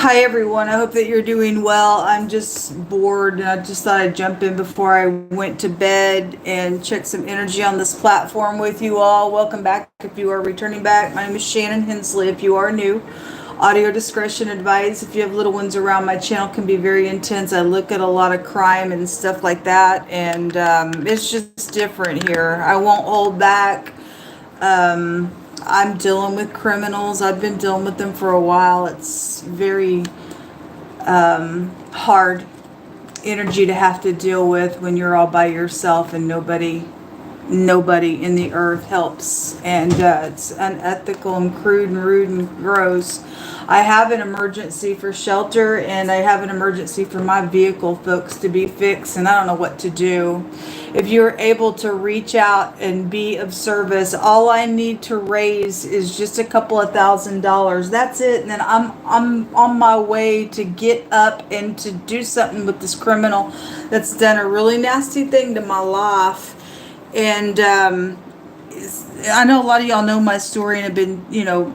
Hi everyone, I hope that you're doing well. I'm just bored and I just thought I'd jump in before I went to bed and check some energy on this platform with you all. Welcome back if you are returning back. My name is Shannon Hensley. If you are new, audio discretion advice. If you have little ones around, my channel can be very intense. I look at a lot of crime and stuff like that, and it's just different here. I won't hold back. I'm dealing with criminals. I've been dealing with them for a while. It's very hard energy to have to deal with when you're all by yourself and nobody in the earth helps, and it's unethical and crude and rude and gross. I have an emergency for shelter and I have an emergency for my vehicle, folks, to be fixed, and I don't know what to do. If you're able to reach out and be of service, all I need to raise is just a couple of $1,000. That's it, and then I'm on my way to get up and to do something with this criminal that's done a really nasty thing to my life. And I know a lot of y'all know my story and have been,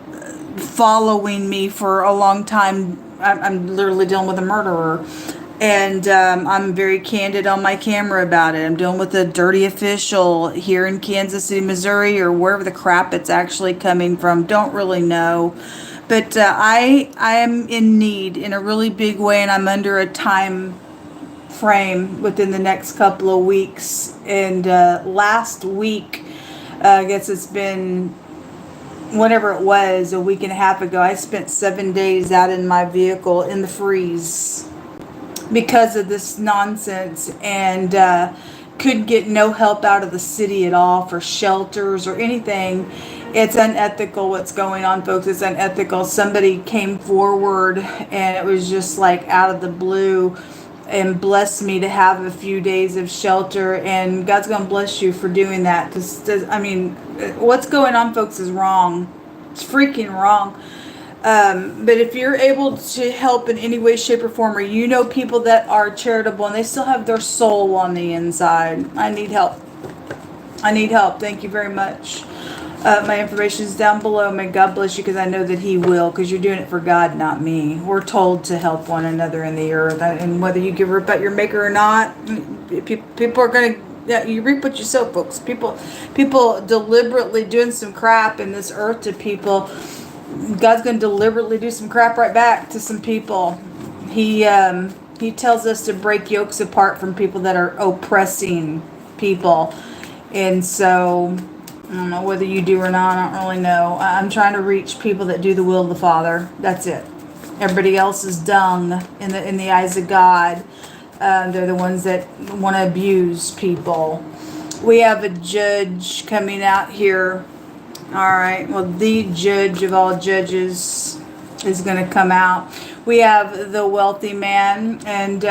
following me for a long time. I'm literally dealing with a murderer. And I'm very candid on my camera about it. I'm dealing with a dirty official here in Kansas City, Missouri, or wherever the crap it's actually coming from. Don't really know. But I am in need in a really big way, and I'm under a time frame within the next couple of weeks. And last week, I guess it's been whatever it was, a week and a half ago, I spent 7 days out in my vehicle in the freeze because of this nonsense, and couldn't get no help out of the city at all for shelters or anything. It's unethical what's going on, folks. It's unethical. Somebody came forward and it was just like out of the blue and blessed me to have a few days of shelter, and God's gonna bless you for doing that, because what's going on, folks, is wrong. It's freaking wrong. But if you're able to help in any way, shape, or form, or people that are charitable and they still have their soul on the inside, I need help. Thank you very much. My information is down below. May God bless you, because I know that He will, because you're doing it for God, not me. We're told to help one another in the earth, and whether you give about your maker or not, people are going to, you reap what you sow, folks. People deliberately doing some crap in this earth to people. God's going to deliberately do some crap right back to some people. He tells us to break yokes apart from people that are oppressing people, and so I don't know whether you do or not. I don't really know. I'm trying to reach people that do the will of the Father. That's it. Everybody else is dung in the eyes of God. They're the ones that want to abuse people. We have a judge coming out here. All right. Well, the judge of all judges is going to come out. We have the wealthy man, and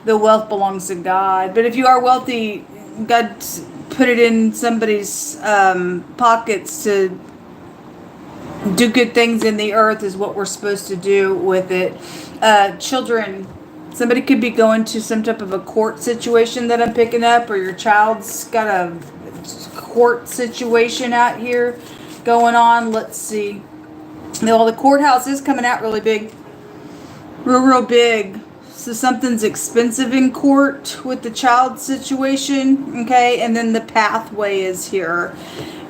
the wealth belongs to God. But if you are wealthy, God put it in somebody's pockets to do good things in the earth, is what we're supposed to do with it. Children, somebody could be going to some type of a court situation that I'm picking up, or your child's got a court situation out here going on. Let's see. Well, the courthouse is coming out really big. Real big. So something's expensive in court with the child situation, okay? And then the pathway is here.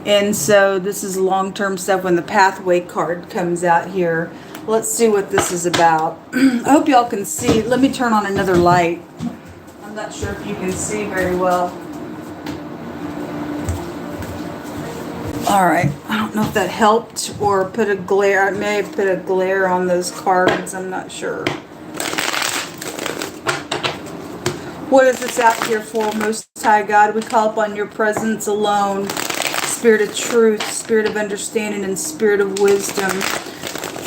And so this is long-term stuff when the pathway card comes out here. Let's see what this is about. I hope y'all can see. Let me turn on another light. I'm not sure if you can see very well. All right. I don't know if that helped or put a glare. I may have put a glare on those cards. I'm not sure. What is this out here for, Most High God? We call upon your presence alone. Spirit of truth, spirit of understanding, and spirit of wisdom.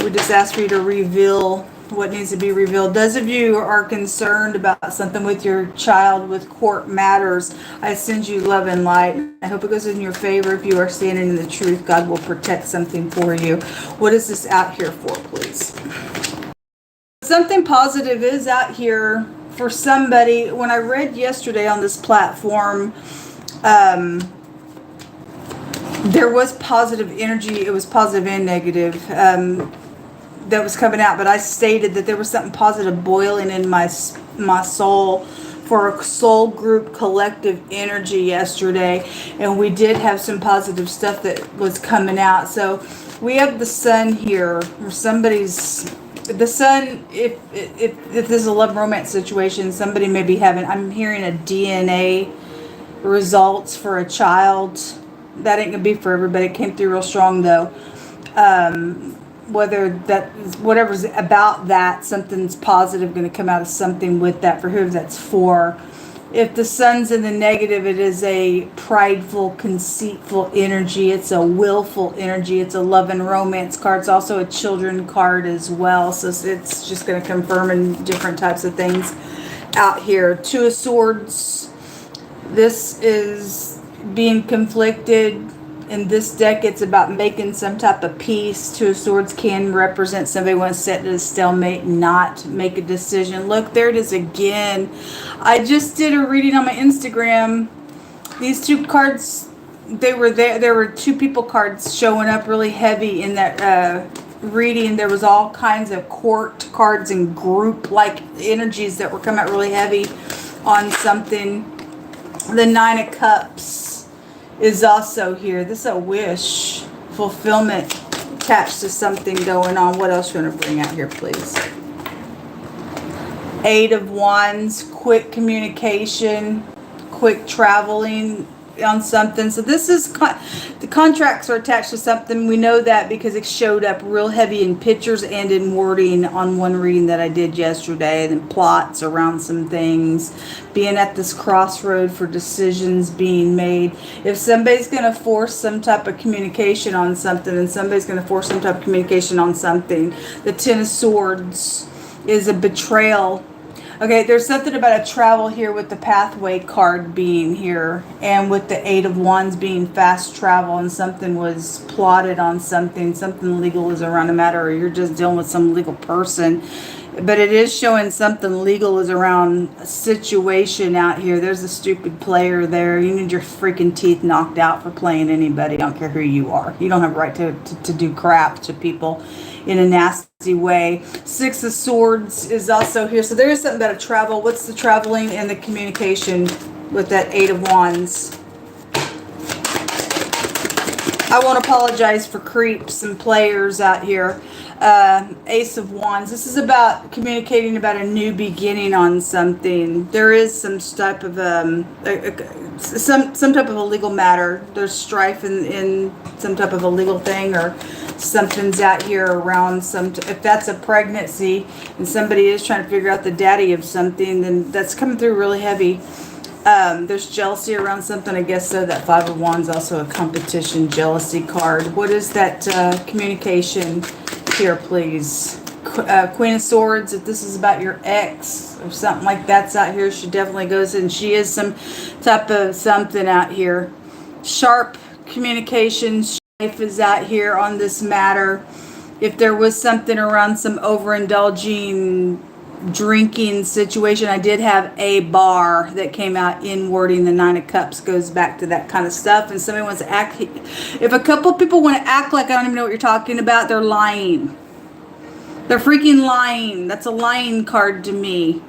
We just ask for you to reveal what needs to be revealed. Those of you who are concerned about something with your child with court matters, I send you love and light. I hope it goes in your favor. If you are standing in the truth, God will protect something for you. What is this out here for, please? Something positive is out here for somebody. When I read yesterday on this platform, there was positive energy. It was positive and negative. that was coming out, but I stated that there was something positive boiling in my soul for a soul group collective energy yesterday, and we did have some positive stuff that was coming out. So we have the sun here, or somebody's the sun. If this is a love romance situation, somebody may be having. I'm hearing a DNA results for a child. That ain't gonna be for everybody. It came through real strong though. Whether that whatever's about that, something's positive going to come out of something with that for whoever that's for. If the sun's in the negative, it is a prideful, conceitful energy. It's a willful energy. It's a love and romance card. It's also a children card as well. So it's just going to confirm in different types of things out here. Two of Swords. This is being conflicted. In this deck, it's about making some type of peace. Two of Swords can represent somebody wants to sit at a stalemate and not make a decision. Look, there it is again. I just did a reading on my Instagram. These two cards, they were there. There were two people cards showing up really heavy in that reading. There was all kinds of court cards and group-like energies that were coming out really heavy on something. The Nine of Cups is also here. This is a wish fulfillment attached to something going on. What else you want to bring out here, please? Eight of Wands, quick communication, quick traveling on something. So this is the contracts are attached to something. We know that because it showed up real heavy in pictures and in wording on one reading that I did yesterday, and plots around some things, being at this crossroad for decisions being made. If somebody's going to force some type of communication on something, and somebody's going to force some type of communication on something, the Ten of Swords is a betrayal. Okay, there's something about a travel here with the pathway card being here, and with the Eight of Wands being fast travel, and something was plotted on something legal is around a matter, or you're just dealing with some legal person. But it is showing something legal is around a situation out here. There's a stupid player there. You need your freaking teeth knocked out for playing anybody. I don't care who you are. You don't have a right to do crap to people in a nasty way. Six of Swords is also here. So there is something about a travel. What's the traveling and the communication with that Eight of Wands? I won't apologize for creeps and players out here. Ace of Wands. This is about communicating about a new beginning on something. There is some type of some type of a legal matter. There's strife in some type of a legal thing, or something's out here around some. If that's a pregnancy and somebody is trying to figure out the daddy of something, then that's coming through really heavy. There's jealousy around something, I guess so. That Five of Wands also a competition jealousy card. What is that communication here, please? Queen of Swords. If this is about your ex or something like that's out here, she definitely goes in. She is some type of something out here. Sharp communication. Life is out here on this matter. If there was something around some overindulging drinking situation, I did have a bar that came out in wording. The Nine of Cups goes back to that kind of stuff, and somebody wants to act. If a couple people want to act like I don't even know what you're talking about, they're lying. They're freaking lying. That's a lying card to me,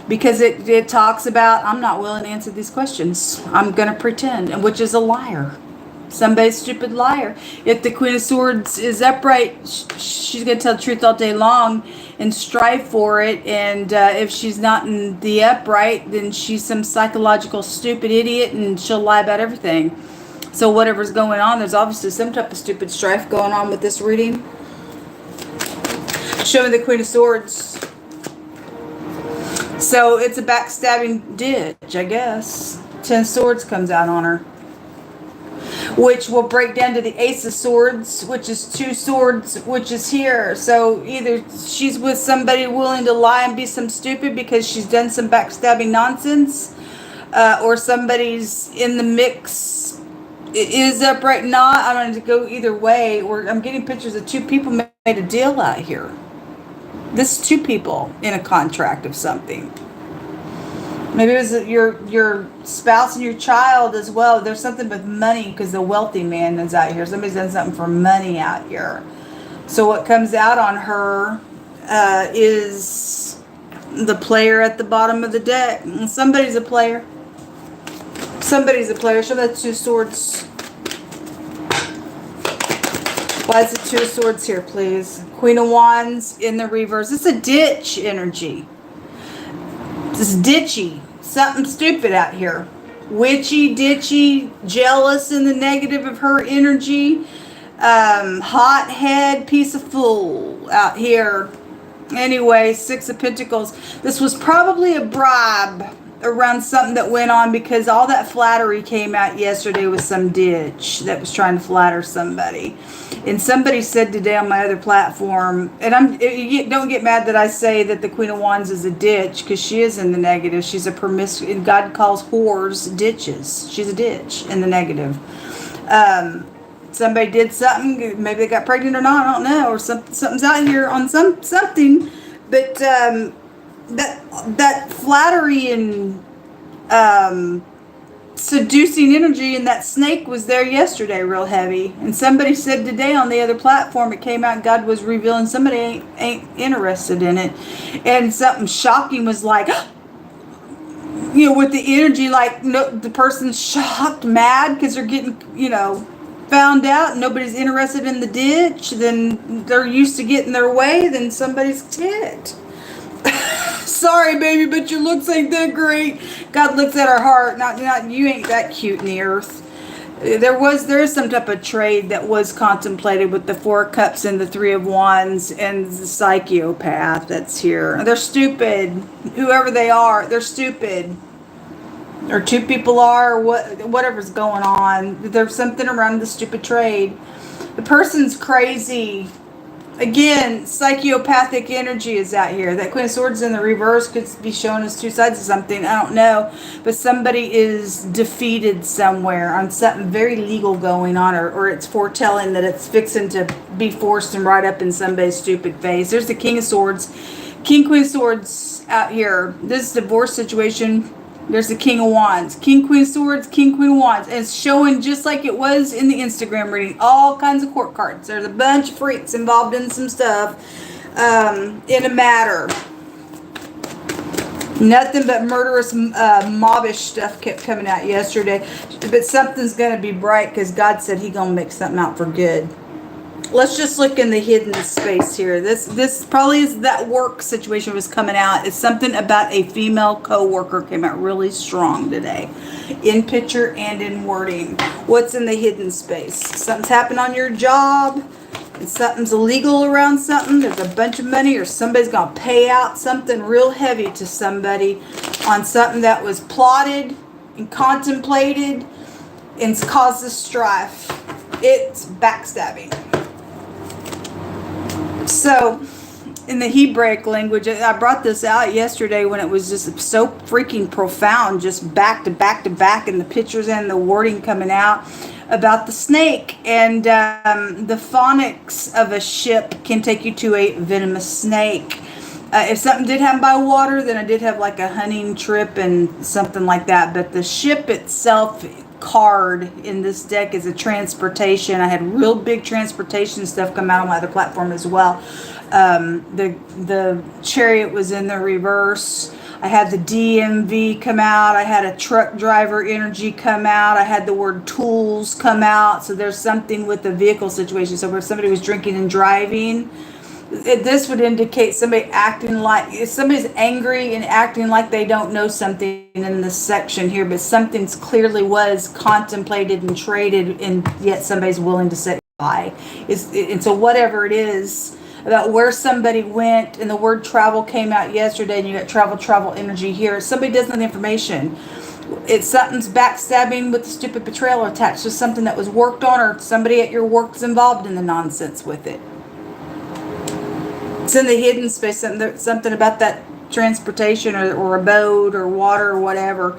because it talks about I'm not willing to answer these questions. I'm gonna pretend, and which is a liar. Somebody's stupid liar. If the Queen of Swords is upright, she's going to tell the truth all day long and strive for it. And if she's not in the upright, then she's some psychological stupid idiot, and she'll lie about everything. So whatever's going on, there's obviously some type of stupid strife going on with this reading. Show me the Queen of Swords. So it's a backstabbing ditch, I guess. Ten of Swords comes out on her, which will break down to the Ace of Swords, which is two swords, which is here. So either she's with somebody willing to lie and be some stupid because she's done some backstabbing nonsense, or somebody's in the mix. It is upright, not. I don't know, to go either way. Or I'm getting pictures of two people made a deal out here. This is two people in a contract of something. Maybe it was your spouse and your child as well. There's something with money, because the wealthy man is out here. Somebody's done something for money out here. So what comes out on her is the player at the bottom of the deck. Somebody's a player. Somebody's a player. Show that 2 of Swords. Why is the 2 of Swords here, please? Queen of Wands in the reverse. It's a ditch energy. It's ditchy. Something stupid out here. Witchy, ditchy, jealous in the negative of her energy. Hothead, piece of fool out here. Anyway, 6 of Pentacles. This was probably a bribe around something that went on, because all that flattery came out yesterday with some ditch that was trying to flatter somebody. And somebody said today on my other platform, and don't get mad that I say that the Queen of Wands is a ditch, because she is in the negative. She's a promiscuous, God calls whores ditches. She's a ditch in the negative. Somebody did something, maybe they got pregnant or not, I don't know, or something's out here on something, but that flattery and seducing energy and that snake was there yesterday real heavy. And somebody said today on the other platform, it came out, God was revealing somebody ain't interested in it. And something shocking was like, you know, with the energy, like, no, the person's shocked, mad because they're getting, you know, found out, nobody's interested in the ditch, then they're used to getting their way, then somebody's ticked. Sorry, baby, but your looks ain't that great. God looks at our heart, not you ain't that cute in the earth. There is some type of trade that was contemplated with the 4 of Cups and the 3 of Wands and the psychopath that's here. They're stupid. Whoever they are, they're stupid. Or 2 people are, or whatever's going on. There's something around the stupid trade. The person's crazy. Again, psychopathic energy is out here. That Queen of Swords in the reverse could be showing us 2 sides of something. I don't know. But somebody is defeated somewhere on something very legal going on. Or it's foretelling that it's fixing to be forced and right up in somebody's stupid face. There's the King of Swords. King, Queen of Swords out here. This is a divorce situation. There's the King of Wands. King, Queen of Swords, King, Queen of Wands. And it's showing just like it was in the Instagram reading. All kinds of court cards. There's a bunch of freaks involved in some stuff. In a matter. Nothing but murderous, mobbish stuff kept coming out yesterday. But something's going to be bright because God said He's going to make something out for good. Let's just look in the hidden space here. This probably is that work situation was coming out. It's something about a female co-worker came out really strong today. In picture and in wording. What's in the hidden space? Something's happened on your job. And something's illegal around something. There's a bunch of money or somebody's going to pay out something real heavy to somebody on something that was plotted and contemplated and causes strife. It's backstabbing. So, in the Hebraic language, I brought this out yesterday when it was just so freaking profound, just back to back to back, and the pictures and the wording coming out about the snake. And the phonics of a ship can take you to a venomous snake. If something did happen by water, then I did have like a hunting trip and something like that. But the ship itself card in this deck is a transportation. I had real big transportation stuff come out on my other platform as well. The chariot was in the reverse. I had the DMV come out. I had a truck driver energy come out. I had the word tools come out. So there's something with the vehicle situation. So where somebody was drinking and driving, this would indicate somebody acting like, if somebody's angry and acting like they don't know something in this section here, but something's clearly was contemplated and traded, and yet somebody's willing to set by. And so whatever it is about where somebody went, and the word travel came out yesterday, and you got travel energy here. Somebody doesn't know the information. It's something's backstabbing with the stupid betrayal attached to something that was worked on, or somebody at your work's involved in the nonsense with it. It's in the hidden space, something about that transportation or a boat or water or whatever.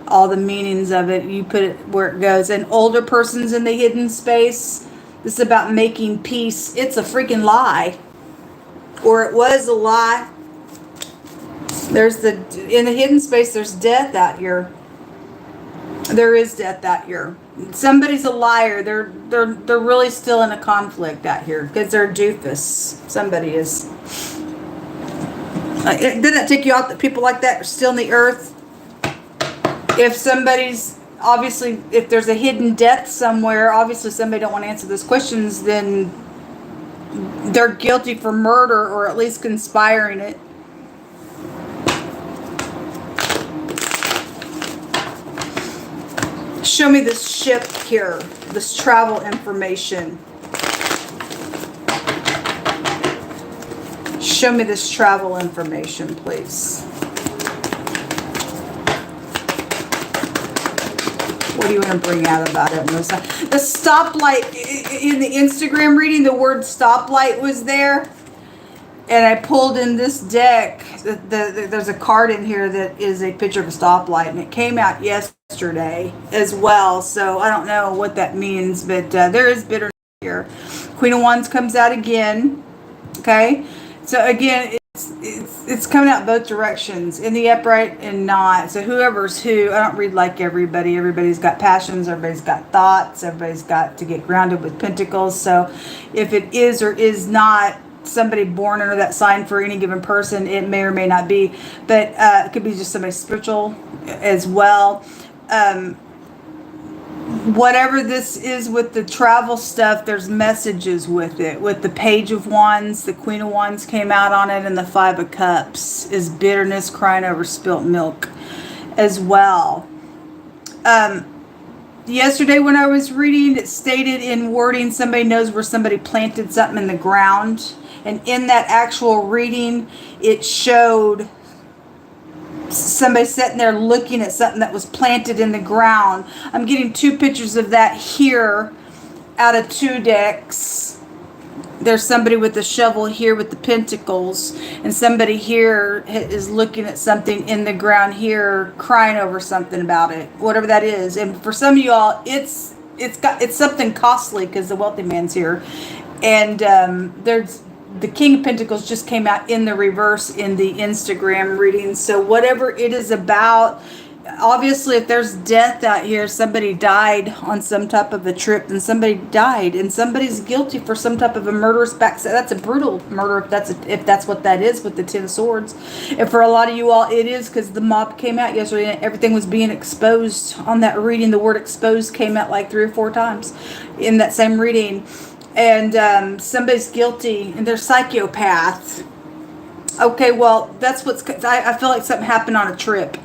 All the meanings of it, you put it where it goes. And older persons in the hidden space, this is about making peace. It's a freaking lie. Or it was a lie. In the hidden space, there's death out here. There is death out here. Somebody's a liar. They're really still in a conflict out here because they're a doofus. Somebody is. Did that take you out that people like that are still in the earth? If somebody's, obviously, if there's a hidden death somewhere, obviously somebody don't want to answer those questions, then they're guilty for murder or at least conspiring it. Show me this ship here, this travel information. Show me this travel information, please. What do you want to bring out about it, Melissa? The stoplight, in the Instagram reading, the word stoplight was there. And I pulled in this deck. There's a card in here that is a picture of a stoplight. And it came out yesterday as well. So I don't know what that means. But there is bitterness here. Queen of Wands comes out again. Okay. So again, it's coming out both directions. In the upright and not. So whoever's who. I don't read like everybody. Everybody's got passions. Everybody's got thoughts. Everybody's got to get grounded with pentacles. So if it is or is not somebody born under that sign for any given person, it may or may not be, but it could be just somebody spiritual as well. Whatever this is with the travel stuff, there's messages with it. With the Page of Wands, the Queen of Wands came out on it, and the Five of Cups is bitterness, crying over spilt milk as well. Yesterday when I was reading, it stated in wording, somebody knows where somebody planted something in the ground. And in that actual reading, it showed somebody sitting there looking at something that was planted in the ground. I'm getting two pictures of that here out of two decks. There's somebody with a shovel here with the pentacles, and somebody here is looking at something in the ground here, crying over something about it, whatever that is. And for some of you all, it's something costly because the wealthy man's here, and there's the King of Pentacles just came out in the reverse in the Instagram reading. So whatever it is about, obviously if there's death out here, somebody died on some type of a trip, and somebody died, and somebody's guilty for some type of a murderous backstab. That's a brutal murder if that's what that is with the Ten of Swords. And for a lot of you all, it is, because the mob came out yesterday and everything was being exposed on that reading. The word exposed came out like 3 or 4 times in that same reading. And somebody's guilty and they're psychopaths. Okay, well, that's what's... I feel like something happened on a trip.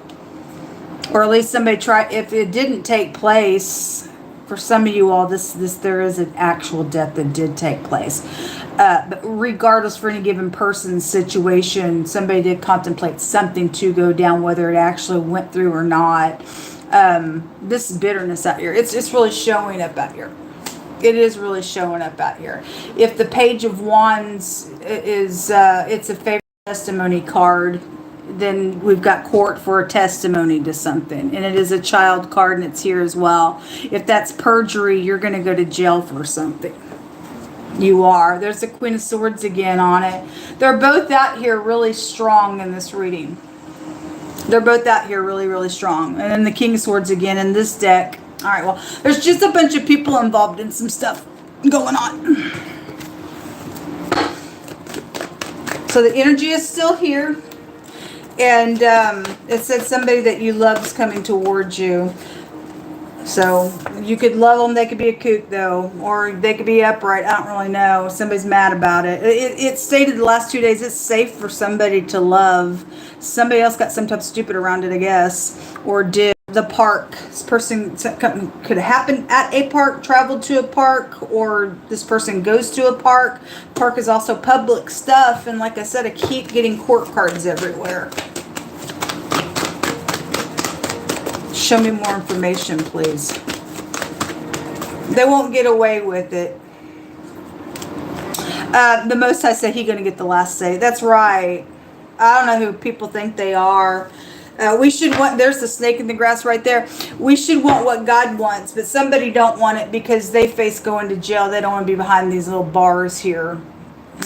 Or at least somebody tried... If it didn't take place, for some of you all, there is an actual death that did take place. But regardless, for any given person's situation, somebody did contemplate something to go down, whether it actually went through or not. This bitterness out here, it's really showing up out here. It is really showing up out here. If the Page of Wands is, it's a favorite testimony card, then we've got court for a testimony to something. And it is a child card, and it's here as well. If that's perjury, you're going to go to jail for something. You are. There's the Queen of Swords again on it. They're both out here really strong in this reading. They're both out here really, really strong. And then the King of Swords again in this deck. All right, well, there's just a bunch of people involved in some stuff going on. So the energy is still here. And it said somebody that you love is coming towards you. So you could love them. They could be a kook, though. Or they could be upright. I don't really know. Somebody's mad about it. It stated the last 2 days it's safe for somebody to love. Somebody else got some type of stupid around it, I guess. Or did. The park. This person could happen at a park, traveled to a park, or this person goes to a park. Park is also public stuff, and like I said, I keep getting court cards everywhere. Show me more information, please. They won't get away with it. The Most High said He's going to get the last say. That's right. I don't know who people think they are. We should want, there's the snake in the grass right there. We should want what God wants, but somebody don't want it because they face going to jail. They don't want to be behind these little bars here.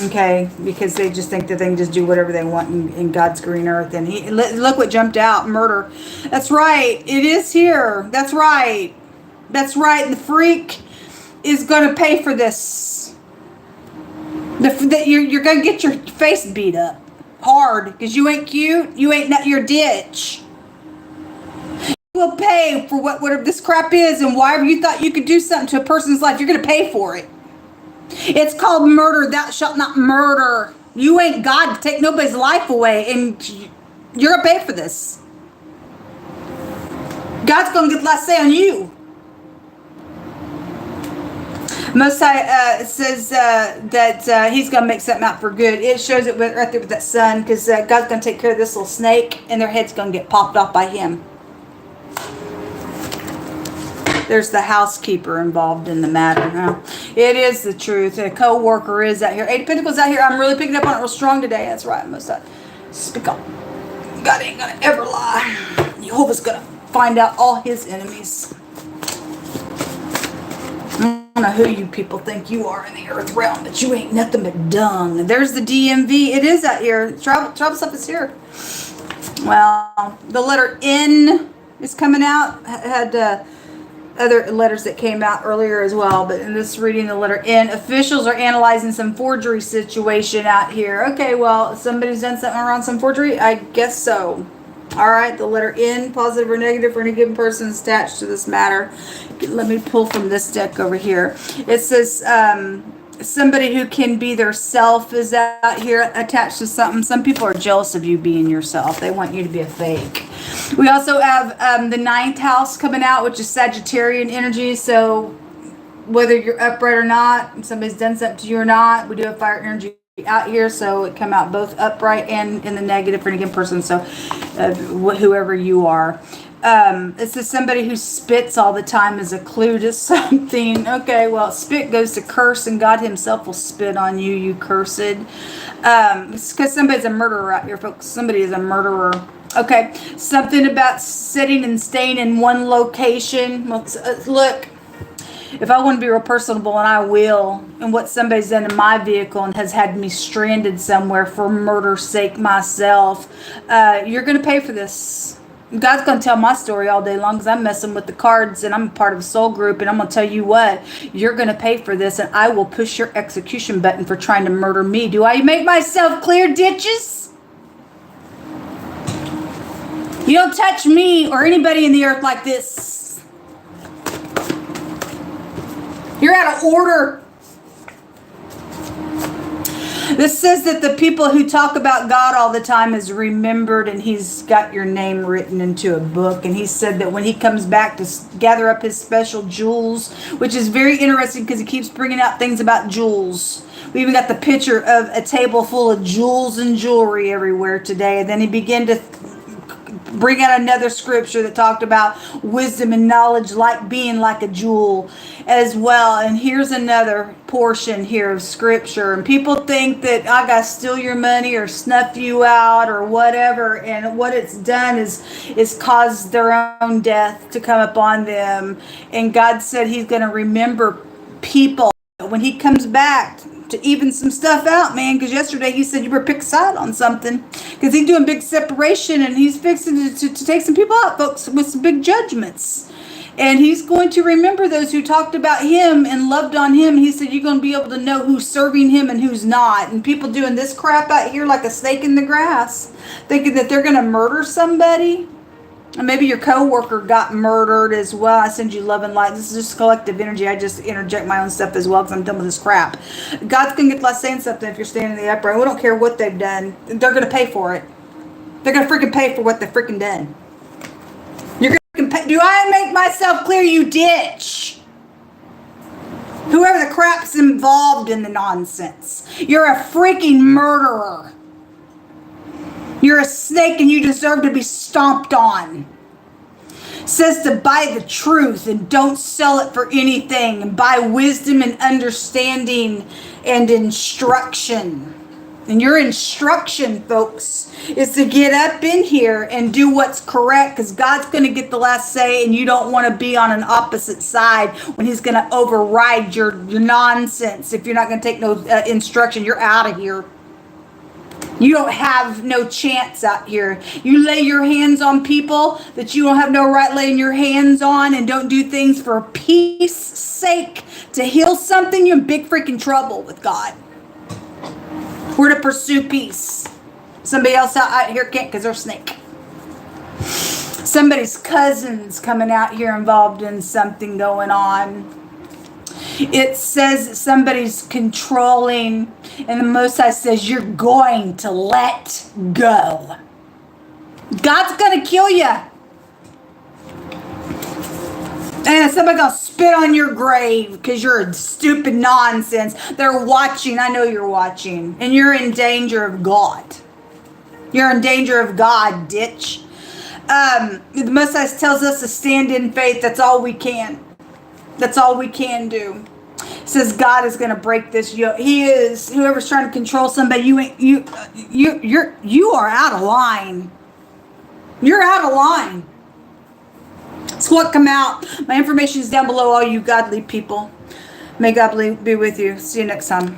Okay, because they just think that they can just do whatever they want in God's green earth. And look what jumped out, murder. That's right, it is here. That's right. That's right. The freak is going to pay for this. You're going to get your face beat up hard because you ain't cute. You ain't not your ditch. You will pay for whatever this crap is, and why you thought you could do something to a person's life, you're going to pay for it. It's called murder. Thou shalt not murder. You ain't God to take nobody's life away, and you're going to pay for this. God's going to get the last say on you. Most High says that he's going to make something out for good. It shows it right there with that sun, because God's going to take care of this little snake, and their head's going to get popped off by him. There's the housekeeper involved in the matter. Huh? It is the truth. A co-worker is out here. Eight of Pentacles out here. I'm really picking up on it real strong today. That's right. Most High. Speak up. God ain't going to ever lie. Jehovah's going to find out all his enemies. I don't know who you people think you are in the earth realm, but you ain't nothing but dung. There's the DMV. It is out here. Travel stuff is here. Well, the letter N is coming out. Had other letters that came out earlier as well, but in this reading, the letter N. Officials are analyzing some forgery situation out here. Okay, well, somebody's done something around some forgery? I guess so. All right, the letter N, positive or negative for any given person is attached to this matter. Let me pull from this deck over here. It says somebody who can be their self is out here attached to something. Some people are jealous of you being yourself. They want you to be a fake. We also have the 9th house coming out, which is Sagittarian energy. So whether you're upright or not, somebody's done something to you or not, we do have fire energy out here, so it come out both upright and in the negative for any given person. So whoever you are, it says somebody who spits all the time is a clue to something. Okay, well, spit goes to curse, and God himself will spit on you, you cursed. It's because somebody's a murderer out here, folks. Somebody is a murderer. Okay, something about sitting and staying in one location. Well, look, if I want to be real personable, and I will, and what somebody's done in my vehicle and has had me stranded somewhere for murder's sake myself, you're going to pay for this. God's going to tell my story all day long because I'm messing with the cards and I'm a part of a soul group, and I'm going to tell you what, you're going to pay for this, and I will push your execution button for trying to murder me. Do I make myself clear, ditches? You don't touch me or anybody in the earth like this. You're out of order. This says that the people who talk about God all the time is remembered, and he's got your name written into a book. And he said that when he comes back to gather up his special jewels, which is very interesting because he keeps bringing out things about jewels. We even got the picture of a table full of jewels and jewelry everywhere today. And then he began to bring out another scripture that talked about wisdom and knowledge like being like a jewel as well. And here's another portion here of scripture. And people think that I got to steal your money or snuff you out or whatever. And what it's done is caused their own death to come upon them. And God said he's going to remember people when he comes back to even some stuff out, man, because yesterday he said you better pick a side on something, because he's doing big separation, and he's fixing to take some people out, folks, with some big judgments. And he's going to remember those who talked about him and loved on him. He said you're going to be able to know who's serving him and who's not. And people doing this crap out here like a snake in the grass, thinking that they're going to murder somebody. And maybe your co-worker got murdered as well. I send you love and light. This is just collective energy. I just interject my own stuff as well because I'm done with this crap. God's going to get the last saying something if you're standing in the upright. We don't care what they've done. They're going to pay for it. They're going to freaking pay for what they've freaking done. You're going to pay. Do I make myself clear, you ditch? Whoever the crap's involved in the nonsense. You're a freaking murderer. You're a snake and you deserve to be stomped on. It says to buy the truth and don't sell it for anything. And buy wisdom and understanding and instruction. And your instruction, folks, is to get up in here and do what's correct, because God's going to get the last say, and you don't want to be on an opposite side when he's going to override your nonsense. If you're not going to take no instruction, you're out of here. You don't have no chance out here. You lay your hands on people that you don't have no right laying your hands on, and don't do things for peace sake to heal something, you're in big freaking trouble with God. We're to pursue peace. Somebody else out here can't because they're a snake. Somebody's cousin's coming out here involved in something going on. It says that somebody's controlling, and the Most High says you're going to let go. God's going to kill you. And somebody going to spit on your grave because you're a stupid nonsense. They're watching. I know you're watching. And you're in danger of God. You're in danger of God, ditch. The Most High tells us to stand in faith. That's all we can. That's all we can do. It says God is going to break this yoke. He is. Whoever's trying to control somebody, you are out of line. You're out of line. It's what come out. My information is down below, all you godly people. May God be with you. See you next time.